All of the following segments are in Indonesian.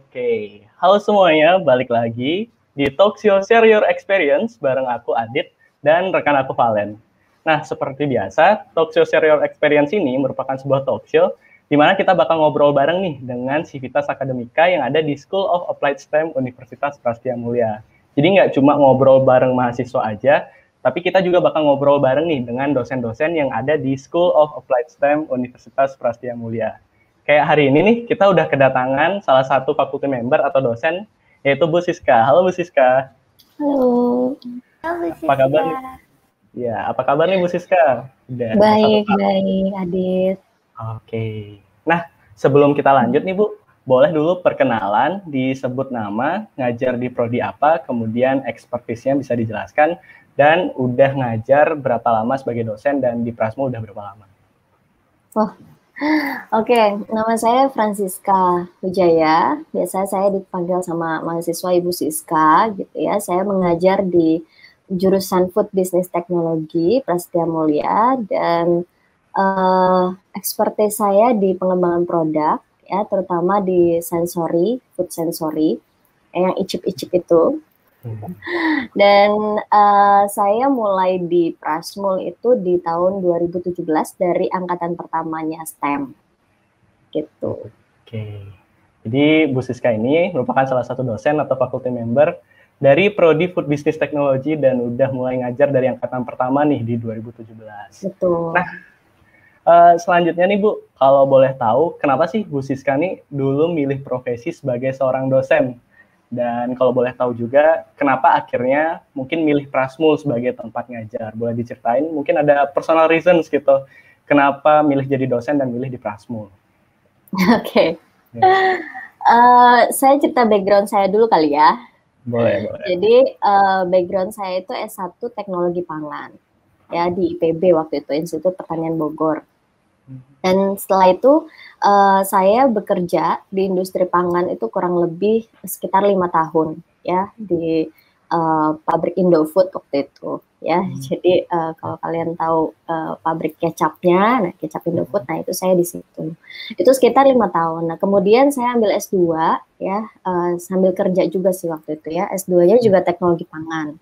Oke, halo semuanya, balik lagi di Talk Show Share Your Experience bareng aku Adit dan rekan aku Valen. Nah, seperti biasa, Talk Show Share Your Experience ini merupakan sebuah talk show di mana kita bakal ngobrol bareng nih dengan Civitas Akademika yang ada di School of Applied STEM Universitas Prastia Mulia. Jadi nggak cuma ngobrol bareng mahasiswa aja, tapi kita juga bakal ngobrol bareng nih dengan dosen-dosen yang ada di School of Applied STEM Universitas Prastia Mulia. Kayak hari ini nih, kita udah kedatangan salah satu fakulti member atau dosen, yaitu Bu Siska. Halo Bu Siska. Halo. Halo Bu Siska. Apa kabar nih? Ya, apa kabar nih Bu Siska? Baik, Adit. Oke. Nah, sebelum kita lanjut nih Bu, boleh dulu perkenalan, disebut nama, ngajar di prodi apa, kemudian expertise-nya bisa dijelaskan, dan udah ngajar berapa lama sebagai dosen, dan di Prasmul udah berapa lama? Oke, nama saya Francisca Wijaya. Biasanya saya dipanggil sama mahasiswa Ibu Siska, gitu ya. Saya mengajar di jurusan Food Business Technology Prastia Mulia dan expertise saya di pengembangan produk, ya, terutama di sensory, food sensory, yang icip-icip itu. Dan saya mulai di Prasmul itu di tahun 2017 dari angkatan pertamanya STEM gitu. Oke. Jadi Bu Siska ini merupakan salah satu dosen atau faculty member dari Prodi Food Business Technology dan udah mulai ngajar dari angkatan pertama nih di 2017. Betul. Nah, selanjutnya nih Bu, kalau boleh tahu kenapa sih Bu Siska nih dulu milih profesi sebagai seorang dosen? Dan kalau boleh tahu juga, kenapa akhirnya mungkin milih Prasmul sebagai tempat ngajar? Boleh diceritain? Mungkin ada personal reasons gitu. Kenapa milih jadi dosen dan milih di Prasmul? Oke. Saya cerita background saya dulu kali ya. Boleh. Jadi, background saya itu S1 Teknologi Pangan. Ya, di IPB waktu itu, Institut Pertanian Bogor. Dan setelah itu saya bekerja di industri pangan itu kurang lebih sekitar 5 tahun ya di pabrik Indofood waktu itu ya. Jadi kalau kalian tahu pabrik kecapnya, nah kecap Indofood, nah itu saya di situ. Itu sekitar 5 tahun. Nah kemudian saya ambil S2 ya, sambil kerja juga sih waktu itu ya. S2-nya juga teknologi pangan.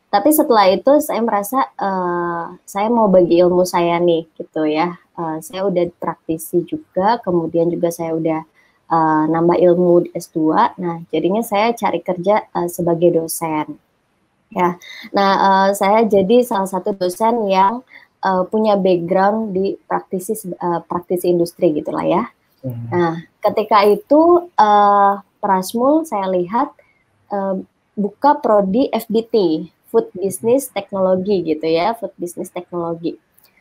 Tapi setelah itu saya merasa saya mau bagi ilmu saya nih gitu ya. Saya udah praktisi juga, kemudian juga saya udah nambah ilmu di S2. Nah, jadinya saya cari kerja sebagai dosen. Ya. Nah, saya jadi salah satu dosen yang punya background di praktisi industri gitulah ya. Nah, ketika itu Prasmul saya lihat buka prodi FBT, Food Business Technology gitu ya, Food Business Technology.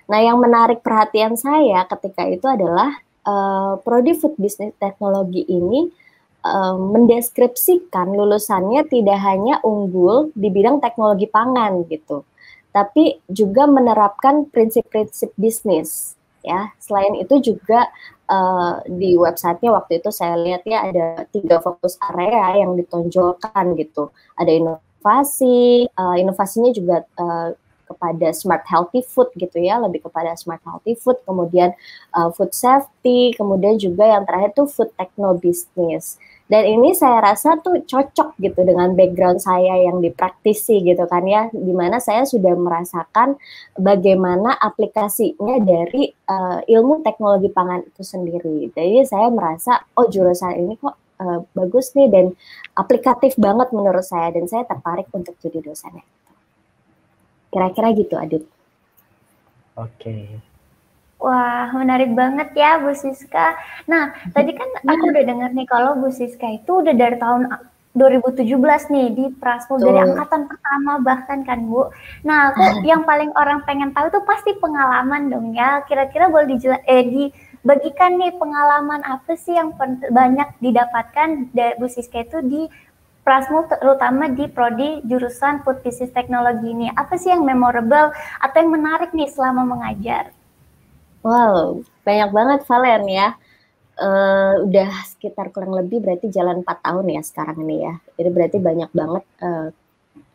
Nah, yang menarik perhatian saya ketika itu adalah prodi Food Business Technology ini mendeskripsikan lulusannya tidak hanya unggul di bidang teknologi pangan gitu, tapi juga menerapkan prinsip-prinsip bisnis. Ya, selain itu juga di websitenya waktu itu saya lihat ya ada 3 fokus area yang ditonjolkan gitu. Ada inovasinya juga kepada smart healthy food gitu ya, lebih kepada smart healthy food, kemudian food safety, kemudian juga yang terakhir tuh food techno business. Dan ini saya rasa tuh cocok gitu dengan background saya yang dipraktisi gitu kan ya, dimana saya sudah merasakan bagaimana aplikasinya dari ilmu teknologi pangan itu sendiri. Jadi saya merasa, oh jurusan ini kok bagus nih dan aplikatif banget menurut saya, dan saya tertarik untuk jadi dosennya. Kira-kira gitu, Adit. Oke. Wah, menarik banget ya Bu Siska. Nah, tadi kan aku udah dengar nih kalau Bu Siska itu udah dari tahun 2017 nih di Prasmul, dari angkatan pertama bahkan kan Bu. Nah, aku yang paling orang pengen tahu tuh pasti pengalaman dong ya. Kira-kira boleh dibagikan nih pengalaman apa sih yang banyak didapatkan dari Bu Siska itu di Prasmul, terutama di prodi jurusan Food Business Technology ini. Apa sih yang memorable atau yang menarik nih selama mengajar? Wow, banyak banget Valen ya. Udah sekitar kurang lebih berarti jalan 4 tahun ya sekarang ini ya. Jadi berarti banyak banget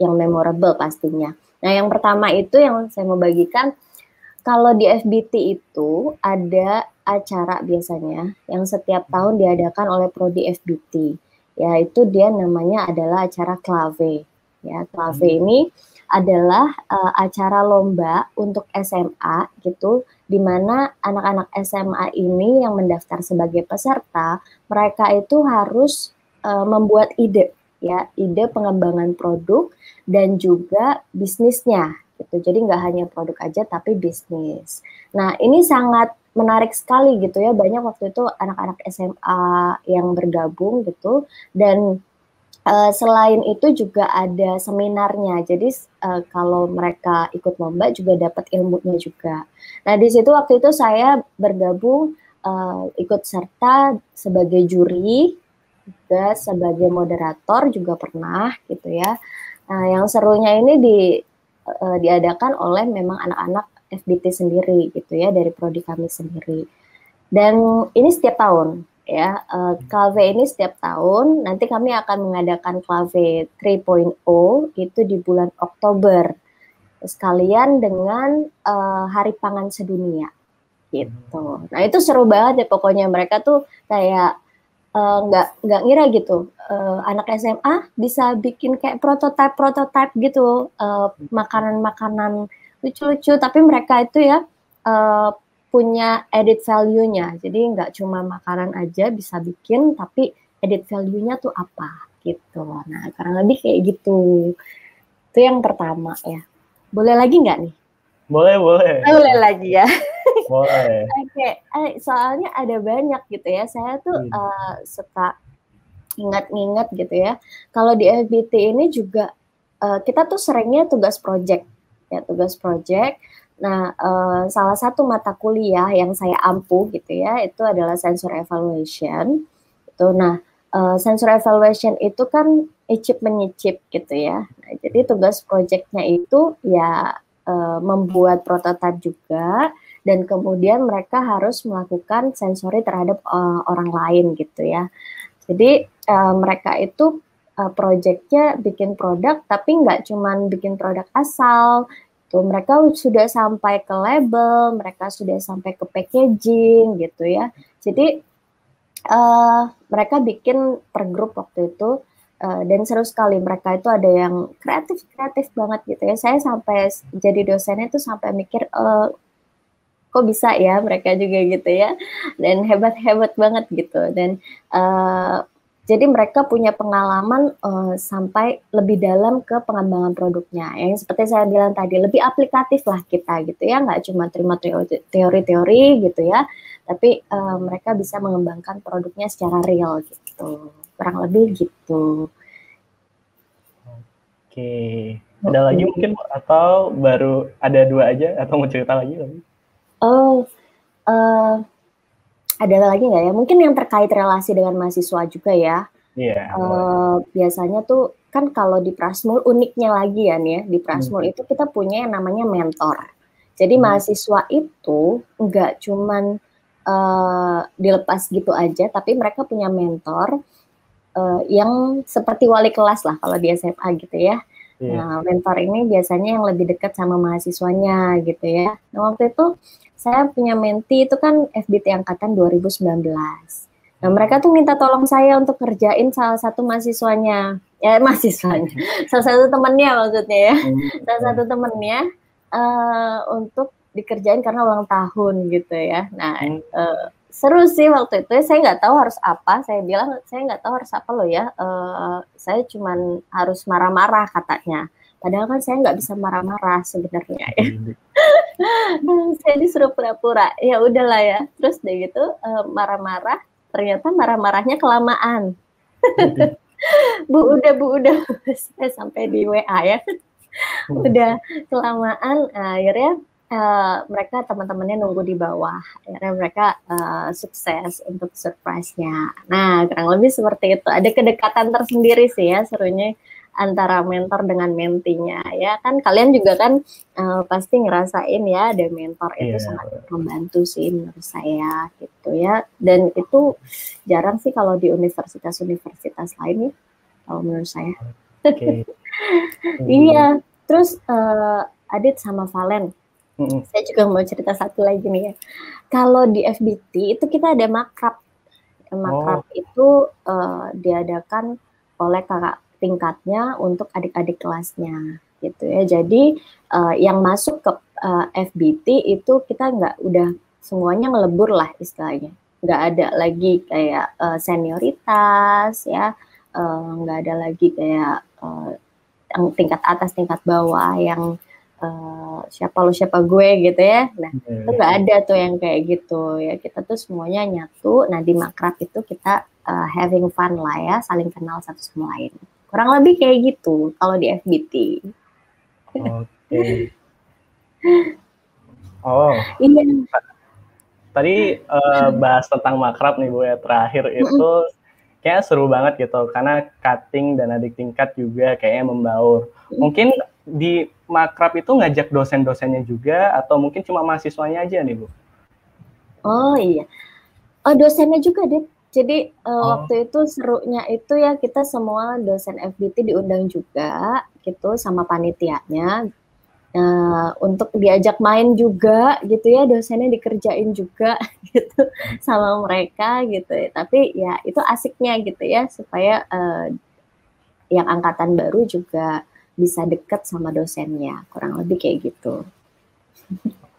yang memorable pastinya. Nah, yang pertama itu yang saya mau bagikan, kalau di FBT itu ada acara biasanya yang setiap tahun diadakan oleh Prodi FBT. Yaitu dia namanya adalah acara Clave. Ya, Clave ini adalah acara lomba untuk SMA gitu, di mana anak-anak SMA ini yang mendaftar sebagai peserta, mereka itu harus membuat ide, ya, ide pengembangan produk dan juga bisnisnya gitu. Jadi nggak hanya produk aja tapi bisnis. Nah, ini sangat menarik sekali gitu ya, banyak waktu itu anak-anak SMA yang bergabung gitu, dan selain itu juga ada seminarnya, jadi kalau mereka ikut lomba juga dapat ilmunya juga. Nah, di situ waktu itu saya bergabung, ikut serta sebagai juri, juga sebagai moderator juga pernah gitu ya. Nah, yang serunya ini diadakan oleh memang anak-anak FBT sendiri gitu ya, dari prodi kami sendiri. Dan ini setiap tahun ya, Clave ini setiap tahun. Nanti kami akan mengadakan Clave 3.0 itu di bulan Oktober, sekalian dengan Hari Pangan Sedunia gitu. Nah, itu seru banget ya pokoknya, mereka tuh kayak nggak ngira gitu, anak SMA bisa bikin kayak prototype gitu, makanan-makanan lucu-lucu, tapi mereka itu ya punya added value-nya. Jadi nggak cuma makanan aja bisa bikin, tapi added value-nya tuh apa gitu. Nah, kurang lebih kayak gitu. Itu yang pertama ya. Boleh lagi nggak nih? Boleh. Boleh lagi ya. Boleh. Oke, soalnya ada banyak gitu ya. Saya tuh suka ingat-ingat gitu ya. Kalau di FBT ini juga kita tuh seringnya tugas project. Ya, tugas project. Nah, salah satu mata kuliah yang saya ampuh gitu ya, itu adalah sensor evaluation. Itu, nah, sensor evaluation itu kan icip menyicip gitu ya. Nah, jadi tugas projectnya itu ya membuat prototipe juga, dan kemudian mereka harus melakukan sensori terhadap orang lain gitu ya. Jadi mereka itu projectnya bikin produk, tapi nggak cuman bikin produk asal. Tuh, mereka sudah sampai ke label, mereka sudah sampai ke packaging gitu ya. Jadi mereka bikin per grup waktu itu, dan seru sekali. Mereka itu ada yang kreatif banget gitu ya. Saya sampai jadi dosennya tuh sampai mikir, kok bisa ya mereka juga gitu ya, dan hebat banget gitu. Dan jadi mereka punya pengalaman sampai lebih dalam ke pengembangan produknya. Yang seperti saya bilang tadi, lebih aplikatif lah kita gitu ya, nggak cuma terima teori-teori gitu ya, tapi mereka bisa mengembangkan produknya secara real gitu. Kurang lebih gitu. Oke. Ada lagi mungkin, atau baru ada 2 aja, atau mau cerita lagi? Oh, ada lagi nggak ya? Mungkin yang terkait relasi dengan mahasiswa juga ya. Iya. Biasanya tuh kan kalau di Prasmul uniknya lagi ya nih ya, di Prasmul itu kita punya yang namanya mentor. Jadi mahasiswa itu nggak cuman dilepas gitu aja, tapi mereka punya mentor yang seperti wali kelas lah kalau di SMA gitu ya. Nah, mentor ini biasanya yang lebih dekat sama mahasiswanya gitu ya. Nah, waktu itu saya punya menti itu kan FBT angkatan 2019. Nah, mereka tuh minta tolong saya untuk kerjain salah satu mahasiswanya. Salah satu temannya maksudnya ya. Salah satu temannya untuk dikerjain karena ulang tahun gitu ya. Nah, seru sih waktu itu. Saya nggak tahu harus apa. Saya bilang saya nggak tahu harus apa loh ya. Saya cuman harus marah-marah katanya. Padahal kan saya nggak bisa marah-marah sebenarnya ya. Saya disuruh pura-pura. Ya udahlah ya. Terus deh gitu marah-marah. Ternyata marah-marahnya kelamaan. Bu udah saya sampai di WA ya. Udah kelamaan, akhirnya mereka teman-temannya nunggu di bawah. Akhirnya mereka sukses untuk surprise-nya. Nah, kurang lebih seperti itu. Ada kedekatan tersendiri sih ya, serunya antara mentor dengan mentinya ya. Kan kalian juga kan pasti ngerasain ya, ada mentor itu sangat membantu sih menurut saya gitu ya. Dan itu jarang sih kalau di universitas-universitas lain ya, kalau menurut saya. Iya, terus Adit sama Valen, Saya juga mau cerita satu lagi nih ya. Kalau di FBT itu kita ada makrab. Makrab itu diadakan oleh kakak tingkatnya untuk adik-adik kelasnya gitu ya. Jadi yang masuk ke FBT itu kita udah semuanya ngelebur lah istilahnya. Nggak ada lagi kayak senioritas ya, nggak ada lagi kayak tingkat atas tingkat bawah yang siapa lu siapa gue gitu ya. Nah itu nggak ada tuh yang kayak gitu ya, kita tuh semuanya nyatu. Nah di makrab itu kita having fun lah ya, saling kenal satu sama lain, kurang lebih kayak gitu kalau di FBT. Oke. Oh iya. Tadi bahas tentang makrab nih Bu ya, terakhir itu kayaknya seru banget gitu, karena cutting dan adik tingkat juga kayaknya membaur. Mungkin di makrab itu ngajak dosen-dosennya juga, atau mungkin cuma mahasiswanya aja nih Bu? Oh iya, dosennya juga deh. Jadi waktu itu serunya itu ya, kita semua dosen FBT diundang juga gitu sama panitianya. Untuk diajak main juga gitu ya, dosennya dikerjain juga gitu sama mereka gitu ya. Tapi ya itu asiknya gitu ya, supaya yang angkatan baru juga bisa deket sama dosennya, kurang lebih kayak gitu.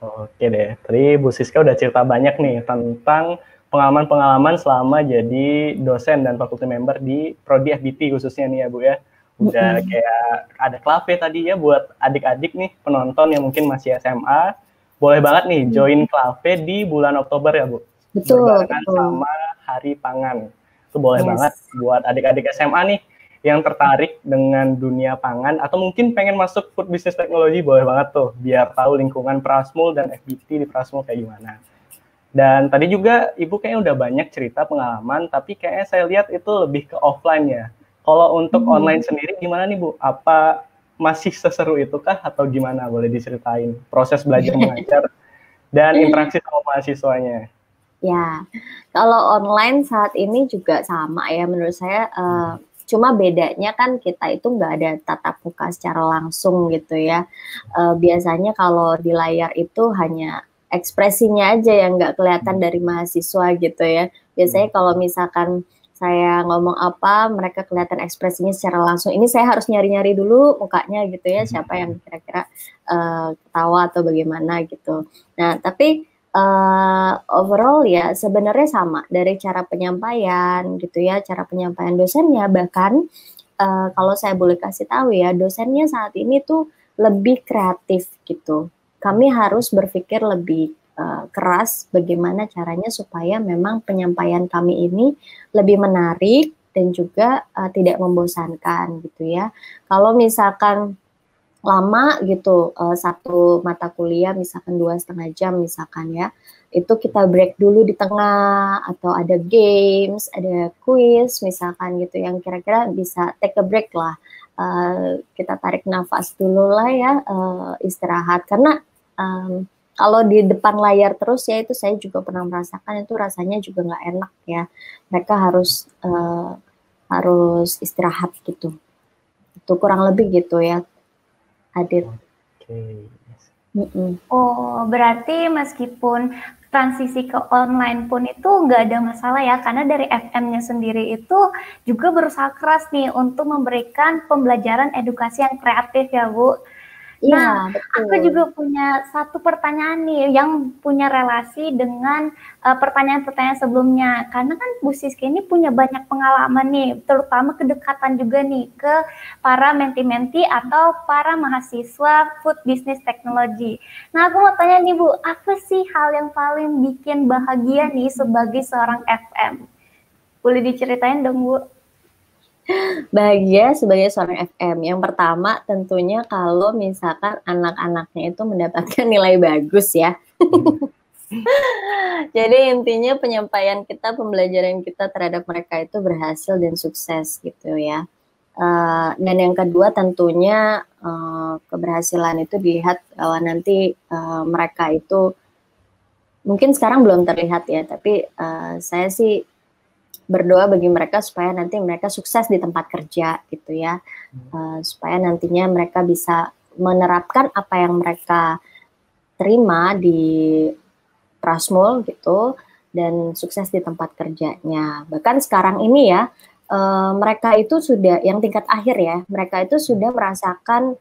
Oke deh, tadi Bu Siska udah cerita banyak nih tentang pengalaman-pengalaman selama jadi dosen dan faculty member di Prodi FBT khususnya nih ya Bu ya. Udah kayak ada cafe tadi ya buat adik-adik nih penonton yang mungkin masih SMA, boleh banget nih join cafe di bulan Oktober ya Bu. Betul. Berbarengan sama Hari Pangan. Itu boleh banget buat adik-adik SMA nih yang tertarik dengan dunia pangan atau mungkin pengen masuk food business technology, boleh banget tuh biar tahu lingkungan Prasmul dan FBT di Prasmul kayak gimana. Dan tadi juga Ibu kayaknya udah banyak cerita pengalaman, tapi kayaknya saya lihat itu lebih ke offline ya. Kalau untuk online sendiri gimana nih Bu? Apa masih seseru itu kah atau gimana? Boleh diceritain proses belajar mengajar dan interaksi sama mahasiswanya. Ya, kalau online saat ini juga sama ya menurut saya. Cuma bedanya kan kita itu nggak ada tatap muka secara langsung gitu ya. Biasanya kalau di layar itu hanya ekspresinya aja yang nggak kelihatan dari mahasiswa gitu ya. Biasanya kalau misalkan saya ngomong apa, mereka kelihatan ekspresinya secara langsung. Ini saya harus nyari-nyari dulu mukanya gitu ya, siapa yang kira-kira ketawa atau bagaimana gitu. Nah, tapi overall ya sebenarnya sama dari cara penyampaian gitu ya, cara penyampaian dosennya. Bahkan kalau saya boleh kasih tahu ya, dosennya saat ini tuh lebih kreatif gitu. Kami harus berpikir lebih keras bagaimana caranya supaya memang penyampaian kami ini lebih menarik dan juga tidak membosankan gitu ya. Kalau misalkan lama gitu, satu mata kuliah misalkan 2,5 jam misalkan ya, itu kita break dulu di tengah, atau ada games, ada quiz misalkan gitu yang kira-kira bisa take a break lah, kita tarik nafas dulu lah ya, istirahat. Karena kalau di depan layar terus ya, itu saya juga pernah merasakan itu rasanya juga nggak enak ya. Mereka harus istirahat gitu. Itu kurang lebih gitu ya, Adit. Oh, berarti meskipun transisi ke online pun itu nggak ada masalah ya, karena dari FM-nya sendiri itu juga berusaha keras nih untuk memberikan pembelajaran edukasi yang kreatif ya Bu. Nah, aku juga punya satu pertanyaan nih yang punya relasi dengan pertanyaan-pertanyaan sebelumnya. Karena kan Bu Siska ini punya banyak pengalaman nih, terutama kedekatan juga nih ke para menti-menti atau para mahasiswa food business technology. Nah, aku mau tanya nih Bu, apa sih hal yang paling bikin bahagia nih sebagai seorang FM? Boleh diceritain dong Bu? Bahagia sebagai seorang FM, yang pertama tentunya kalau misalkan anak-anaknya itu mendapatkan nilai bagus ya. Jadi intinya penyampaian kita, pembelajaran kita terhadap mereka itu berhasil dan sukses gitu ya. Dan yang kedua tentunya keberhasilan itu dilihat kalau nanti mereka itu mungkin sekarang belum terlihat ya, tapi saya sih berdoa bagi mereka supaya nanti mereka sukses di tempat kerja gitu ya, supaya nantinya mereka bisa menerapkan apa yang mereka diterima di Prasmul gitu dan sukses di tempat kerjanya. Bahkan sekarang ini ya, mereka itu sudah yang tingkat akhir ya, mereka itu sudah merasakan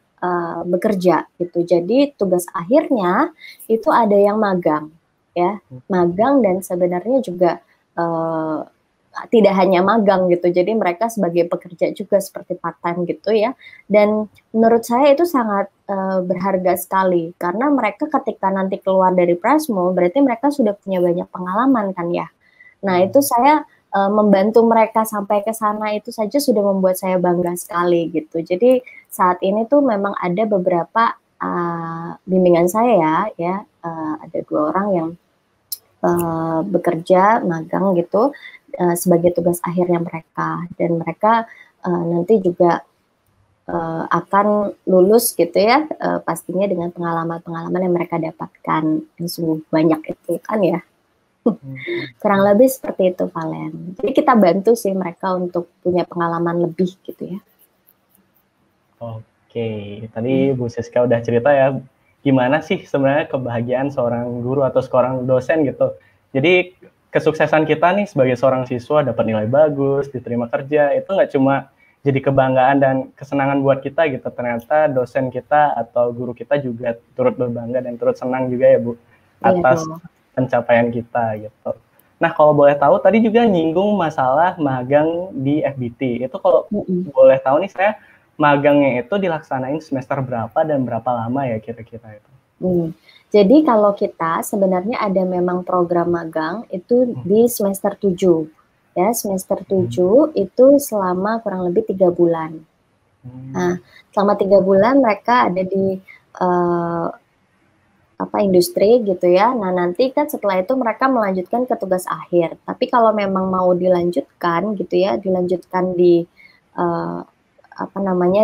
bekerja gitu. Jadi tugas akhirnya itu ada yang magang ya, magang dan sebenarnya juga tidak hanya magang gitu. Jadi mereka sebagai pekerja juga seperti part time gitu ya. Dan menurut saya itu sangat berharga sekali karena mereka ketika nanti keluar dari Prasmul berarti mereka sudah punya banyak pengalaman kan ya. Nah, itu saya membantu mereka sampai ke sana itu saja sudah membuat saya bangga sekali gitu. Jadi saat ini tuh memang ada beberapa bimbingan saya ya, ada 2 orang yang bekerja magang gitu sebagai tugas akhirnya mereka, dan mereka nanti juga akan lulus gitu ya, pastinya dengan pengalaman-pengalaman yang mereka dapatkan yang sungguh banyak itu kan ya. Kurang lebih seperti itu, Valen. Jadi kita bantu sih mereka untuk punya pengalaman lebih gitu ya. Oke, tadi Bu Siska udah cerita ya, gimana sih sebenarnya kebahagiaan seorang guru atau seorang dosen gitu. Jadi kesuksesan kita nih sebagai seorang siswa dapat nilai bagus, diterima kerja, itu nggak cuma jadi kebanggaan dan kesenangan buat kita gitu. Ternyata dosen kita atau guru kita juga turut berbangga dan turut senang juga ya Bu, atas pencapaian kita gitu. Nah, kalau boleh tahu tadi juga nyinggung masalah magang di FBT. Itu kalau boleh tahu nih, saya magangnya itu dilaksanain semester berapa dan berapa lama ya kira-kira itu? Jadi kalau kita sebenarnya ada memang program magang itu di semester 7. Ya, semester 7 itu selama kurang lebih 3 bulan. Nah, selama 3 bulan mereka ada di industri gitu ya. Nah, nanti kan setelah itu mereka melanjutkan ke tugas akhir. Tapi kalau memang mau dilanjutkan gitu ya, dilanjutkan di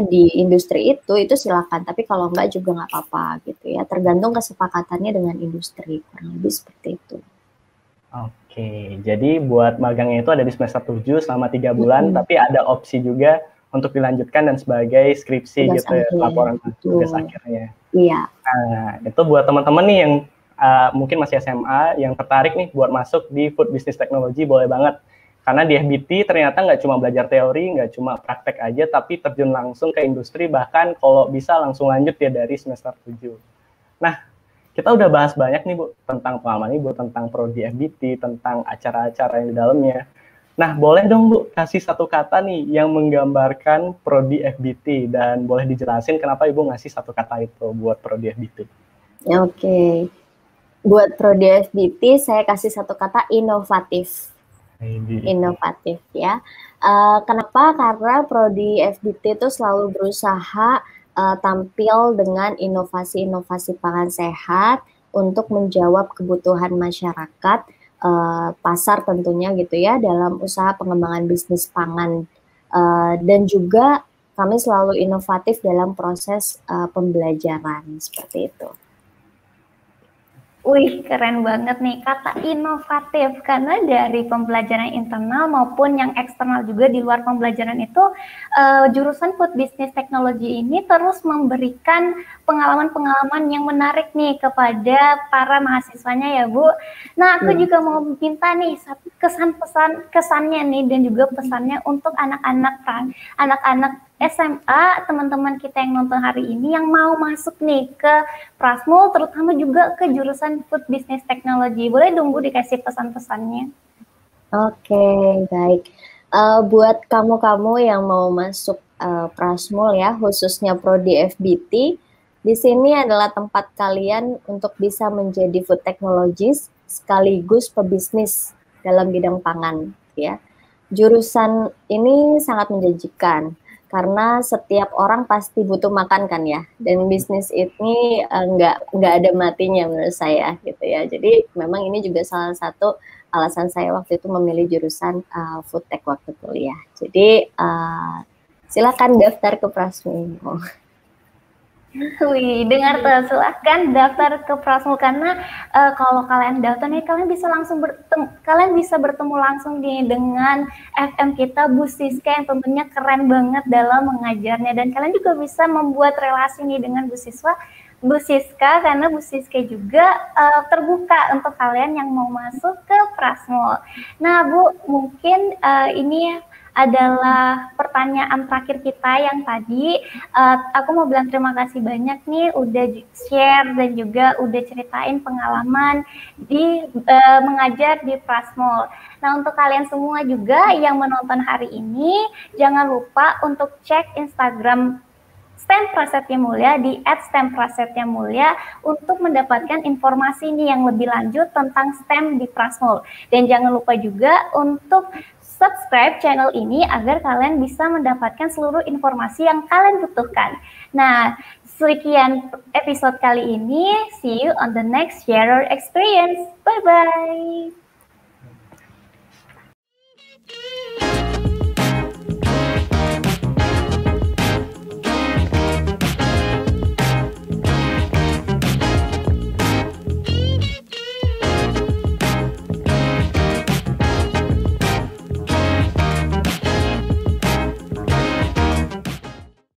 di industri itu silakan. Tapi kalau enggak juga nggak apa-apa gitu ya. Tergantung kesepakatannya dengan industri, kurang lebih seperti itu. Oke, jadi buat magangnya itu ada di semester 7 selama 3 bulan, tapi ada opsi juga untuk dilanjutkan dan sebagai skripsi tugas gitu akhir, ya, laporan tugas akhirnya. Iya. Nah, itu buat teman-teman nih yang mungkin masih SMA, yang tertarik nih buat masuk di Food Business Technology, boleh banget. Karena di FBT ternyata nggak cuma belajar teori, nggak cuma praktek aja, tapi terjun langsung ke industri, bahkan kalau bisa langsung lanjut ya dari semester 7. Nah, kita udah bahas banyak nih Bu, tentang pengalaman Ibu, tentang prodi FBT, tentang acara-acara yang di dalamnya. Nah, boleh dong Bu, kasih satu kata nih yang menggambarkan prodi FBT, dan boleh dijelasin kenapa Ibu ngasih satu kata itu buat prodi FBT. Oke. Buat prodi FBT, saya kasih satu kata, inovatif. Inovatif ya. Kenapa? Karena prodi FBT itu selalu berusaha tampil dengan inovasi-inovasi pangan sehat untuk menjawab kebutuhan masyarakat, pasar tentunya gitu ya, dalam usaha pengembangan bisnis pangan, dan juga kami selalu inovatif dalam proses pembelajaran seperti itu. Wih, keren banget nih kata inovatif, karena dari pembelajaran internal maupun yang eksternal juga di luar pembelajaran itu jurusan Food Business Technology ini terus memberikan pengalaman-pengalaman yang menarik nih kepada para mahasiswanya ya Bu. Nah, aku juga mau minta nih kesannya nih dan juga pesannya untuk anak-anak SMA, teman-teman kita yang nonton hari ini yang mau masuk nih ke Prasmul, terutama juga ke jurusan Food Business Technology. Boleh dong Bu dikasih pesan-pesannya? Oke, baik. Buat kamu-kamu yang mau masuk Prasmul ya, khususnya prodi FBT, di sini adalah tempat kalian untuk bisa menjadi food technologist sekaligus pebisnis dalam bidang pangan ya. Jurusan ini sangat menjanjikan karena setiap orang pasti butuh makan kan ya, dan bisnis ini nggak ada matinya menurut saya gitu ya. Jadi memang ini juga salah satu alasan saya waktu itu memilih jurusan food tech waktu kuliah. Jadi silakan daftar ke Prasmul. Wih, dengar tuh, silahkan daftar ke Prasmul karena kalau kalian daftar nih kalian bisa bertemu langsung nih dengan FM kita Bu Siska yang tentunya keren banget dalam mengajarnya, dan kalian juga bisa membuat relasi nih dengan Bu Siswa Bu Siska karena Bu Siska juga terbuka untuk kalian yang mau masuk ke Prasmul. Nah, Bu, mungkin ini adalah pertanyaan terakhir kita yang tadi. Aku mau bilang terima kasih banyak nih udah share dan juga udah ceritain pengalaman di mengajar di Prasmul. Nah, untuk kalian semua juga yang menonton hari ini, jangan lupa untuk cek Instagram STEM Prasetya Mulia di @stemprasetyamulia untuk mendapatkan informasi nih yang lebih lanjut tentang STEM di Prasmul. Dan jangan lupa juga untuk subscribe channel ini agar kalian bisa mendapatkan seluruh informasi yang kalian butuhkan. Nah, sekian episode kali ini. See you on the next Sharer Experience. Bye-bye.